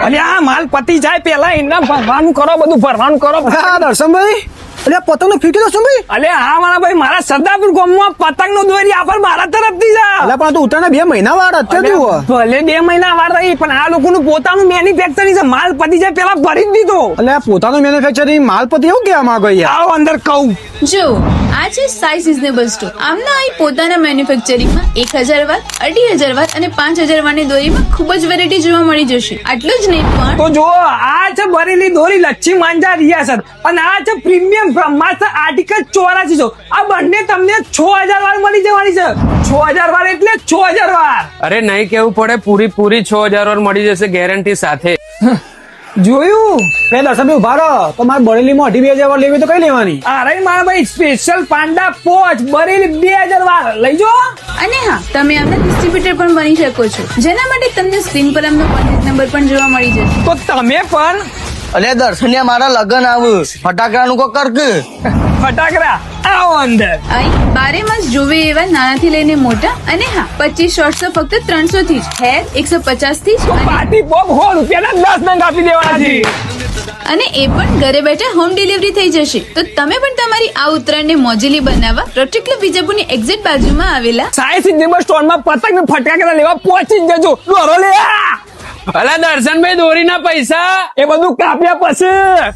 અલે આ માલ પતી જાય પેલા એના ભરવાનું કરો, બધું ભરવાનું કરો. હા દર્શનભાઈ, એટલે પતંગ નો ફીટી દર્શનભાઈ. અલે હા મારા ભાઈ, મારા સરદારપુર ગામમાં પતંગ નો દોરી આપણ મારા તરફથી છે. એટલે પણ આ તો ઉત્તરાયણ 2 મહિના વાર અત્યારે જુઓ. ભલે 2 મહિના વાર રહી, પણ આ લોકોનું પોતાનું મેન્યુફેક્ચરિંગ છે. માલ પતી જાય પેલા ભરી જ દીધો. એટલે આ પોતાનું મેન્યુફેક્ચરિંગ માલપતિ એવું કેવા માંગો યાર. આવો અંદર કહું. જો આ છે સાઈ સિઝનેબલ સ્ટોર. આમના અહીં પોતાના મેન્યુફેક્ચરિંગમાં 1000 વાર, 2500 વાર અને 5000 વારની દોરીમાં ખૂબ જ વેરાયટી જોવા મળી જશે. આટલું જ નહીં પણ તો જો આ છે ભરેલી દોરી લચ્છી માંજા રિયાસત, અને આ છે પ્રીમિયમ બ્રહ્માસ્ત્ર આર્ટિકલ 84 જો. આ બંને તમને 6000 વાર મળી જવાની છે. 6000 વાર એટલે 6000 વાર. અરે નહીં કેવું પડે, પૂરી 6000 વાર મળી જશે ગેરંટી સાથે. જોયું? બે દર્શનભાઈ ઉભા રહો, તો મારે બરેલીમાં 2,500 વાર લેવી તો કઈ લેવાની? અરે મારા ભાઈ, સ્પેશિયલ પાંડા પોચ ભરેલી 2000 વાર લઈ જો. અને હા, તમે આમના ડિસ્ટ્રીબ્યુટર પણ બની શકો છો, જેના માટે તમને સ્ક્રીન પર આમનો કોન્ટેક્ટ નંબર પણ જોવા મળી જશે. તો તમે પણ અલે દર્શનિયા મારા લગન આવું ફટાકડાનું કો કર કે ફટાકડા આવો અંદર. અહીં 12 માસ જોવે એવા નાનાથી લઈને મોટા, અને હા 25 શોર્ટ્સ તો ફક્ત 300 થી જ, હેર 150 થી જ, તો પાર્ટી પોપ 100 રૂપિયાના 10 નંગ આપી દેવાના છે. અને એ પણ ઘરે બેઠા હોમ ડિલિવરી થઈ જશે. તો તમે પણ તમારી આ ઉત્તરાયણને મોજીલી બનાવવા રોટરી ક્લબ વિજાપુરની એક્ઝેક્ટ બાજુમાં આવેલા સાઈ સિનેમા સ્ટોરમાં પતંગ ને ફટાકડા લેવા પહોંચી જ જજો. દોરો લે. અલા દર્શનભાઈ, દોરીના પૈસા એ બધું કાપ્યા પછી